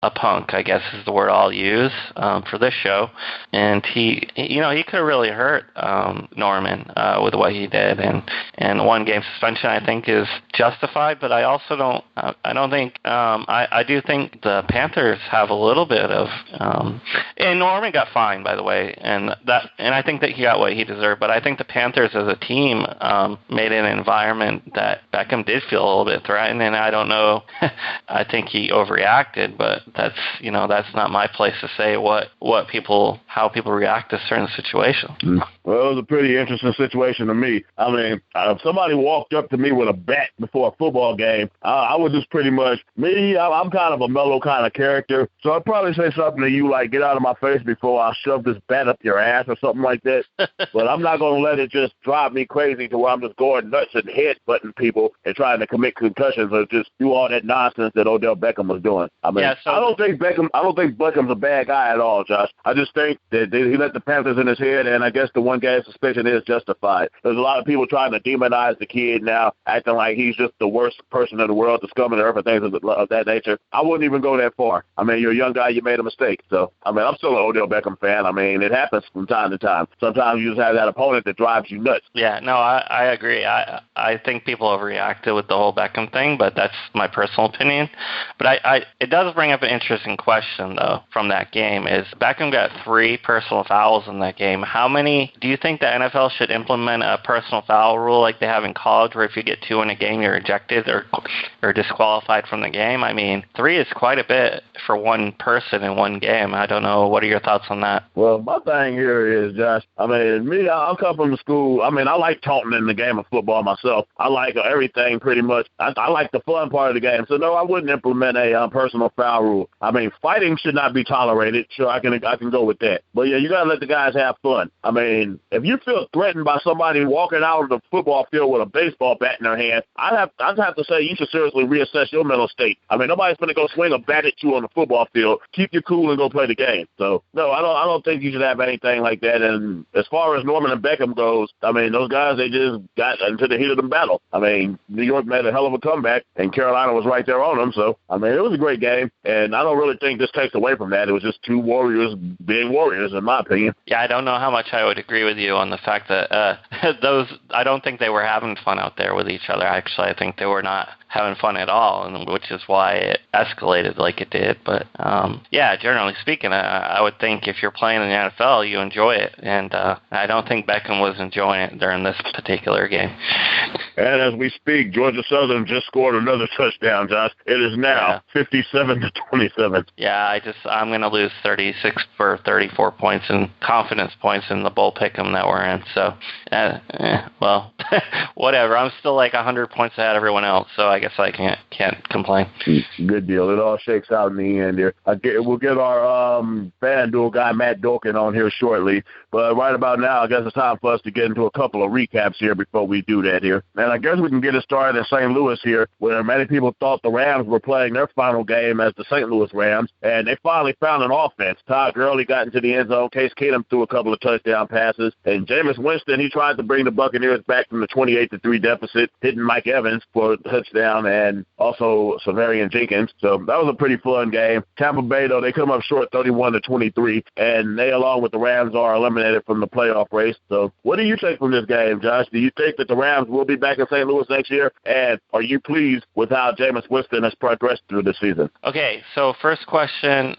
a punk, I guess is the word I'll use for this show. And he could have really hurt Norman with what he did. And 1 game suspension, I think, is justified. But I also don't. I do think the Panthers have a little bit of. And Norman got fined, by the way, and I think that he got what he deserved. But I think the Panthers as a team made an environment that Beckham did feel a little bit threatened. And I don't know. I think he overreacted, but that's not my place to say how people react to certain situations. Well, it was a pretty interesting situation to me. I mean, if somebody walked up to me with a bat before a football game, I would just pretty much, I'm kind of a mellow kind of character, so I'd probably say something to you like, get out of my face before I shove this bat up your ass or something like that. But I'm not going to let it just drive me crazy to where I'm just going nuts and head-butting people and trying to commit concussions or just do all that nonsense that Odell Beckham was doing. I mean, I don't think Beckham's a bad guy at all, Josh. I just think that he let the Panthers in his head, and I guess the 1 game suspension is justified. There's a lot of people trying to demonize the kid now, acting like he's just the worst person in the world, the scum of the earth, and things of that nature. I wouldn't even go that far. I mean, you're a young guy, you made a mistake. So, I mean, I'm still an Odell Beckham fan. I mean, it happens from time to time. Sometimes you just have that opponent that drives you nuts. Yeah, no, I agree. I think people overreacted with the whole Beckham thing, but that's my personal opinion. But it does bring up an interesting question, though, from that game, is Beckham got 3 personal fouls in that game. How many, do you think the NFL should implement a personal foul rule like they have in college, where if you get 2 in a game, you're ejected or disqualified from the game? I mean, 3 is quite a bit for 1 person in 1 game. I don't know. What are your thoughts on that? Well, my thing here is, Josh, I mean, I'll come from the school. I mean, I like taunting in the game of football myself. I like everything pretty much. I like the fun part of the game. So, no, I wouldn't implement a personal foul rule. I mean, fighting should not be tolerated. Sure, I can go with that. But, yeah, you got to let the guys have fun. I mean, if you feel threatened by somebody walking out of the football field with a baseball bat in their hand, I'd have to say you should seriously reassess your mental state. I mean, nobody's going to go swing a bat at you on the football field. Keep your cool and go play the game. So, no, I don't think you should have anything like that. And as far as Norman and Beckham goes, I mean, those guys, they just got into the heat of the battle. I mean, New York made a hell of a comeback, and Carolina was right there on them. So, I mean, it was a great game, and I don't really think this takes away from that. It was just 2 warriors being warriors, in my opinion. Yeah, I don't know how much I would agree with you on the fact that I don't think they were having fun out there with each other. Actually, I think they were not having fun at all, and which is why it escalated like it did. But yeah, generally speaking, I would think if you're playing in the NFL, you enjoy it, and I don't think Beckham was enjoying it during this particular game. And as we speak, Georgia Southern just scored another touchdown, Josh. It is now 57-27. Yeah, I'm going to lose 36 for 34 points and confidence points in the bowl pick'em that we're in. So, well, whatever. I'm still like 100 points ahead of everyone else, so I guess I can't complain. Good deal. It all shakes out in the end here. We'll get our FanDuel guy, Matt Dulcan, on here shortly. But right about now, I guess it's time for us to get into a couple of recaps here before we do that here. And I guess we can get it started in St. Louis here, where many people thought the Rams were playing their final game as the St. Louis Rams, and they finally found an offense. Todd Gurley got into the end zone. Case Keenum threw a couple of touchdown passes. And Jameis Winston, he tried to bring the Buccaneers back from the 28-3 deficit, hitting Mike Evans for a touchdown and also Severian Jenkins. So that was a pretty fun game. Tampa Bay, though, they come up short 31-23, and they, along with the Rams, are eliminated from the playoff race. So what do you take from this game, Josh? Do you think that the Rams will be back in St. Louis next year? And are you pleased with how Jameis Winston has progressed through the season? Okay, so first question,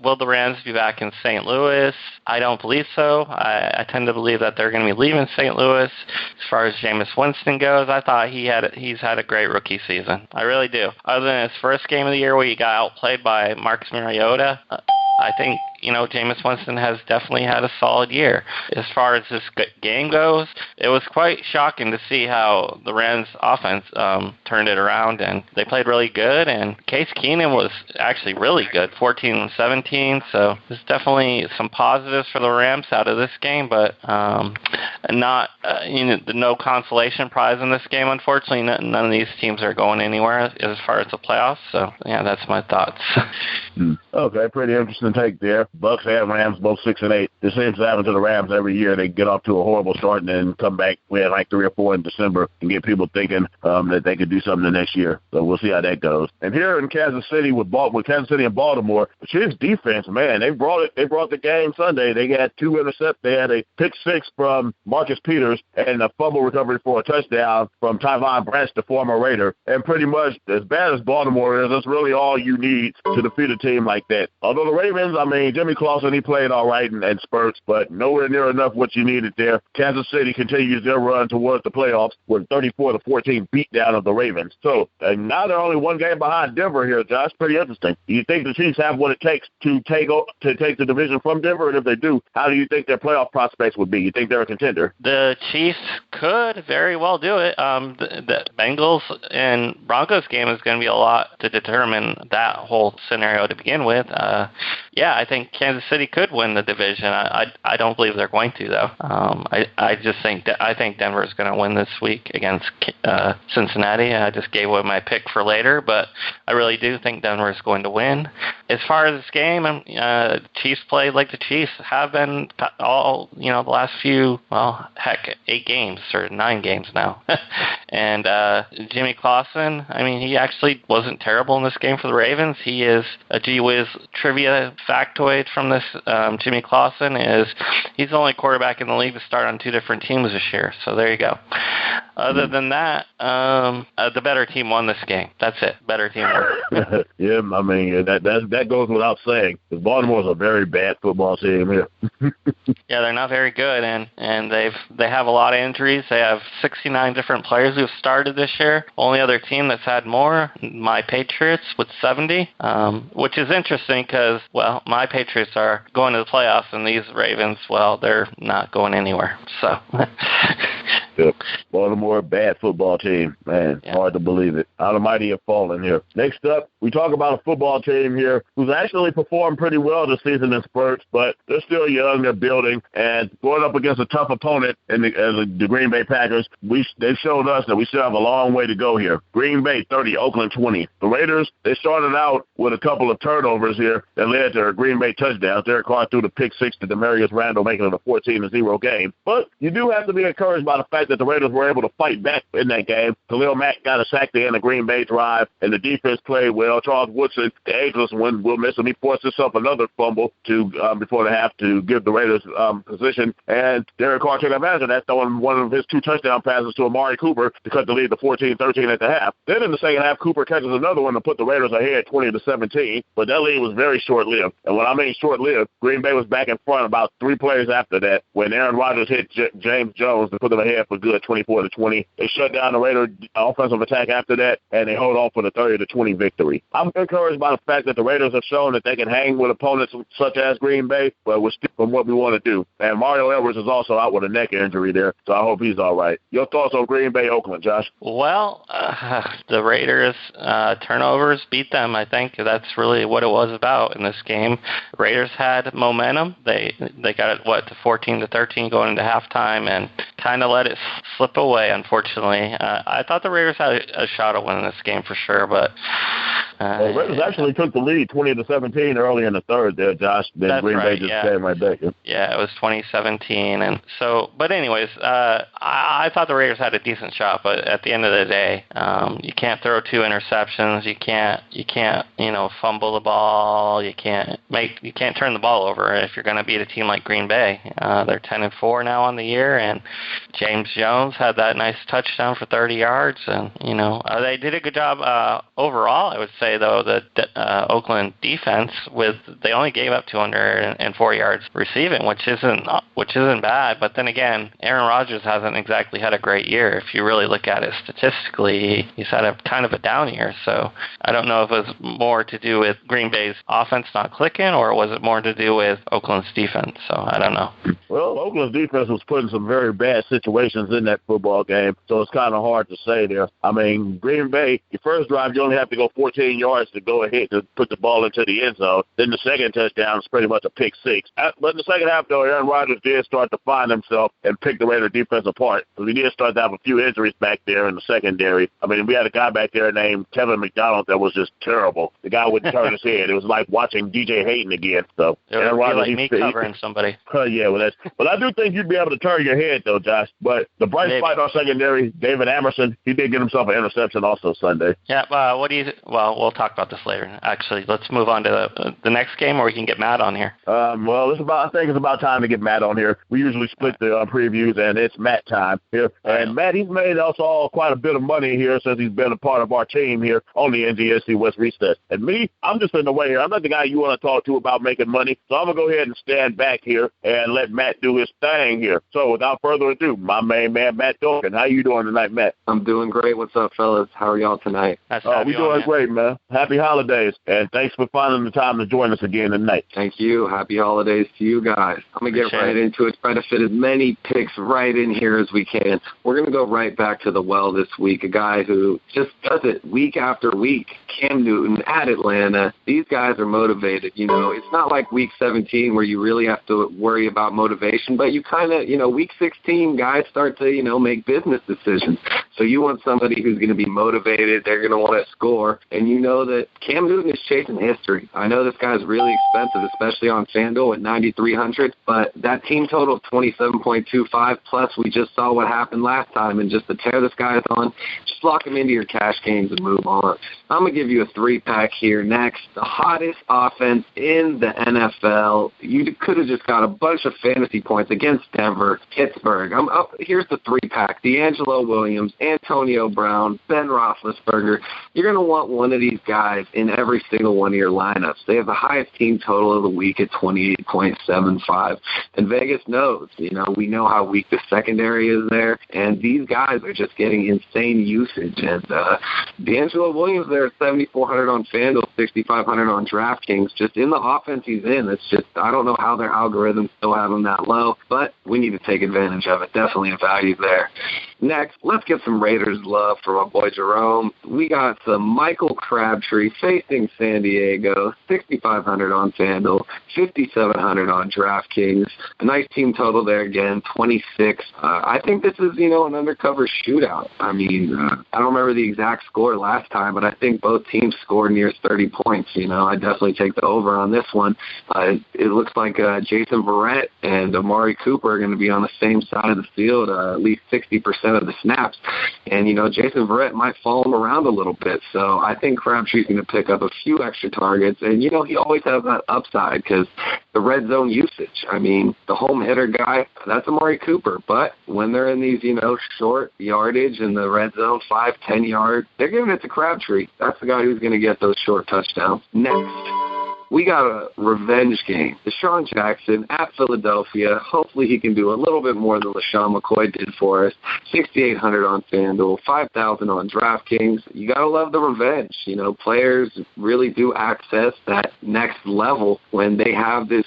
will the Rams be back in St. Louis? I don't believe so. I tend to believe that they're going to be leaving St. Louis. As far as Jameis Winston goes, I thought he's had a great rookie season. I really do. Other than his first game of the year where he got outplayed by Marcus Mariota, I think, Jameis Winston has definitely had a solid year. As far as this game goes, it was quite shocking to see how the Rams offense turned it around, and they played really good, and Case Keenum was actually really good, 14-17, so there's definitely some positives for the Rams out of this game, but not, no consolation prize in this game, unfortunately. None of these teams are going anywhere as far as the playoffs, so yeah, that's my thoughts. Okay, pretty interesting take there. Bucks and Rams both 6-8. This seems to happen to the Rams every year. They get off to a horrible start and then come back. We had like 3 or 4 in December and get people thinking that they could do something the next year. So we'll see how that goes. And here in Kansas City with Kansas City and Baltimore, the Chiefs defense, man, they brought the game Sunday. They had 2 interceptions. They had a pick 6 from Marcus Peters and a fumble recovery for a touchdown from Tyvon Branch, the former Raider. And pretty much as bad as Baltimore is, that's really all you need to defeat a team like that. Although the Ravens, I mean, Jimmy Clausen, he played all right in spurts, but nowhere near enough what you needed there. Kansas City continues their run towards the playoffs with 34-14 beatdown of the Ravens. So now they're only 1 game behind Denver here, Josh. Pretty interesting. Do you think the Chiefs have what it takes to take the division from Denver? And if they do, how do you think their playoff prospects would be? You think they're a contender? The Chiefs could very well do it. The Bengals and Broncos game is going to be a lot to determine that whole scenario to begin with. Yeah, I think Kansas City could win the division. I don't believe they're going to, though. I think Denver is going to win this week against Cincinnati. I just gave away my pick for later, but I really do think Denver is going to win. As far as this game, Chiefs played like the Chiefs have been all, the last few, 8 games or 9 games now. And Jimmy Clausen, I mean, he actually wasn't terrible in this game for the Ravens. He is a gee whiz trivia factoid from this. Jimmy Clausen is he's the only quarterback in the league to start on 2 different teams this year. So there you go. Other than that, the better team won this game. That's it. Better team won. Yeah, I mean that goes without saying. Because Baltimore's a very bad football team here. Yeah, they're not very good, and they have a lot of injuries. They have 69 different players who've started this year. Only other team that's had more, my Patriots, with 70, which is interesting because, well, my Patriots are going to the playoffs, and these Ravens, well, they're not going anywhere. So. Yep. Baltimore, bad football team. Man, yeah. Hard to believe it. How the mighty have fallen here. Next up, we talk about a football team here who's actually performed pretty well this season in spurts, but they're still young, they're building, and going up against a tough opponent in the Green Bay Packers, they've showed us that we still have a long way to go here. Green Bay 30, Oakland 20. The Raiders, they started out with a couple of turnovers here that led to a Green Bay touchdowns. Derek Carr threw the pick 6 to Demarius Randall, making it a 14-0 game. But you do have to be encouraged by the fact that the Raiders were able to fight back in that game. Khalil Mack got a sack there in the Green Bay drive, and the defense played well. Charles Woodson, the ageless one, will miss him. He forced himself another fumble before the half to give the Raiders position, and Derek Carr took advantage of that, throwing one of his 2 touchdown passes to Amari Cooper to cut the lead to 14-13 at the half. Then in the second half, Cooper catches another one to put the Raiders ahead 20-17, but that lead was very short-lived. And when I mean short-lived, Green Bay was back in front about 3 plays after that when Aaron Rodgers hit James Jones to put them ahead for good 24-20. They shut down the Raiders' offensive attack after that, and they hold on for the 30-20 victory. I'm encouraged by the fact that the Raiders have shown that they can hang with opponents such as Green Bay, but we're still from what we want to do. And Mario Edwards is also out with a neck injury there, so I hope he's all right. Your thoughts on Green Bay, Oakland, Josh? Well, the Raiders' turnovers beat them. I think that's really what it was about in this game. The Raiders had momentum. They got it, to 14-13 going into halftime, and kind of let it slip away, unfortunately. I thought the Raiders had a shot at winning this game for sure, but the Raiders actually took the lead 20-17 early in the third there, Josh. Then Green Bay just came right back. Yeah, it was 2017, and so. But anyways, I thought the Raiders had a decent shot, but at the end of the day, you can't throw 2 interceptions. You can't fumble the ball. You can't turn the ball over if you're going to beat a team like Green Bay. They're 10-4 now on the year, and James Jones had that nice touchdown for 30 yards, and they did a good job overall. I would say though that Oakland defense they only gave up 204 yards receiving, which isn't bad. But then again, Aaron Rodgers hasn't exactly had a great year. If you really look at it statistically, he's had a kind of a down year. So I don't know if it was more to do with Green Bay's offense not clicking, or was it more to do with Oakland's defense? So I don't know. Well, Oakland's defense was put in some very bad situations in that football game, so it's kind of hard to say there. I mean, Green Bay, your first drive, you only have to go 14 15 yards to go ahead to put the ball into the end zone. Then the second touchdown is pretty much a pick six. But in the second half, though, Aaron Rodgers did start to find himself and pick the Raider defense apart. We did start to have a few injuries back there in the secondary. I mean, we had a guy back there named Kevin McDonald that was just terrible. The guy wouldn't turn his head. It was like watching DJ Hayden again. So Aaron Rodgers, like me covering somebody. Yeah, well, I do think you'd be able to turn your head, though, Josh. But the bright spot in our secondary, David Amerson, he did get himself an interception also Sunday. Yeah, well, we'll talk about this later. Actually, let's move on to the next game, or we can get Matt on here. Well, I think it's about time to get Matt on here. We usually split the previews, and it's Matt time here. And Matt, he's made us all quite a bit of money here since he's been a part of our team here on the NGSC West Recess. And me, I'm just in the way here. I'm not the guy you want to talk to about making money, so I'm going to go ahead and stand back here and let Matt do his thing here. So without further ado, my main man, Matt Dulcan. How you doing tonight, Matt? I'm doing great. What's up, fellas? How are y'all tonight? We doing great, man. Happy holidays, and thanks for finding the time to join us again tonight. Thank you. Happy holidays to you guys. I'm going to get right into it, try to fit as many picks right in here as we can. We're going to go right back to the well this week, a guy who just does it week after week. Cam Newton at Atlanta. These guys are motivated. You know, it's not like week 17 where you really have to worry about motivation, but you kind of, week 16, guys start to, make business decisions. So you want somebody who's going to be motivated. They're going to want to score. And you know that Cam Newton is chasing history. I know this guy's really expensive, especially on FanDuel at $9,300, but that team total of 27.25, plus we just saw what happened last time, and just to tear this guy on, just lock him into your cash games and move on. I'm going to give you a three-pack here next. The hottest offense in the NFL. You could have just got a bunch of fantasy points against Denver, Pittsburgh. Here's the three-pack. D'Angelo Williams, Antonio Brown, Ben Roethlisberger. You're going to want one of these guys in every single one of your lineups. They have the highest team total of the week at 28.75. And Vegas knows, we know how weak the secondary is there. And these guys are just getting insane usage. And D'Angelo Williams there at 7,400 on FanDuel, 6,500 on DraftKings. Just in the offense he's in, it's just, I don't know how their algorithms still have him that low, but we need to take advantage of it. Definitely a value there. Next, let's get some Raiders love from our boy Jerome. We got some Michael Crabtree facing San Diego, 6,500 on FanDuel, 5,700 on DraftKings. A nice team total there again, 26. I think this is, an undercover shootout. I mean, I don't remember the exact score last time, but I think both teams scored near 30 points. I definitely take the over on this one. It looks like Jason Verrett and Amari Cooper are going to be on the same side of the field, at least 60% of the snaps. And, Jason Verrett might follow him around a little bit. So I think Crabtree's going to pick up a few extra targets. And, he always has that upside because the red zone usage. I mean, the home hitter guy, that's Amari Cooper. But when they're in these, short yardage in the red zone, 5-10 yards, they're giving it to Crabtree. That's the guy who's going to get those short touchdowns. Next, we got a revenge game. Deshaun Jackson at Philadelphia. Hopefully he can do a little bit more than LaShawn McCoy did for us. 6,800 on FanDuel, 5,000 on DraftKings. You got to love the revenge. Players really do access that next level when they have this,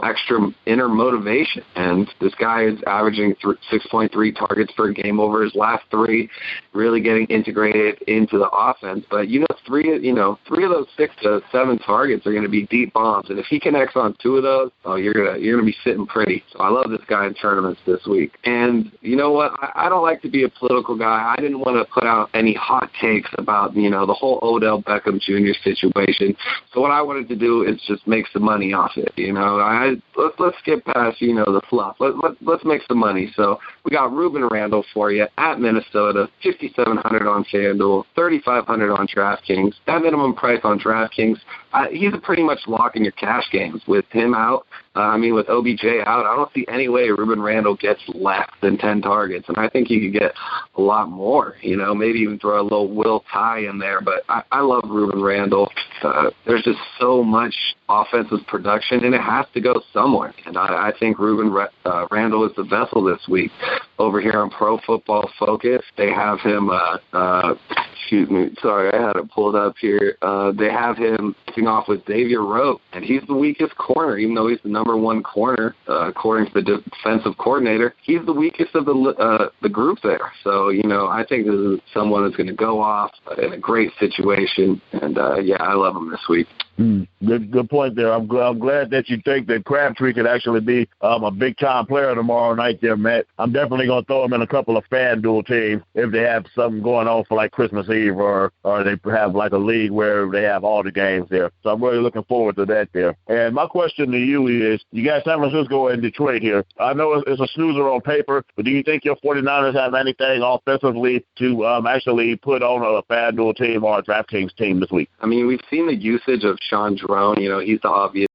extra inner motivation. And this guy is averaging 6.3 targets per game over his last three, really getting integrated into the offense. But, three of those 6 to 7 targets are going to be deep bombs, and if he connects on 2 of those, you're gonna be sitting pretty. So I love this guy in tournaments this week. And you know what? I don't like to be a political guy. I didn't want to put out any hot takes about the whole Odell Beckham Jr. situation. So what I wanted to do is just make some money off it. Let's get past the fluff. Let's make some money. So we got Ruben Randall for you at Minnesota, 5,700 on FanDuel, 3,500 on DraftKings. That minimum price on DraftKings, he's a pretty much lock in your cash games. With him out, with OBJ out, I don't see any way Ruben Randall gets less than 10 targets, and I think he could get a lot more, maybe even throw a little Will Tye in there, but I love Ruben Randall. There's just so much offensive production, and it has to go somewhere, and I think Ruben Randall is the vessel this week. over here on Pro Football Focus. They have him, shoot me, sorry, I had it pulled up here. They have him kicking off with Xavier Rote, and he's the weakest corner, even though he's the number one corner, according to the defensive coordinator. He's the weakest of the group there. So, I think this is someone that's going to go off in a great situation, and, I love him this week. Good point there. I'm glad that you think that Crabtree could actually be a big-time player tomorrow night there, Matt. I'm definitely going to throw him in a couple of FanDuel teams if they have something going on for like Christmas Eve or they have like a league where they have all the games there. So I'm really looking forward to that there. And my question to you is, you got San Francisco and Detroit here. I know it's a snoozer on paper, but do you think your 49ers have anything offensively to actually put on a FanDuel team or a DraftKings team this week? I mean, we've seen the usage of Sean Drone. He's the obvious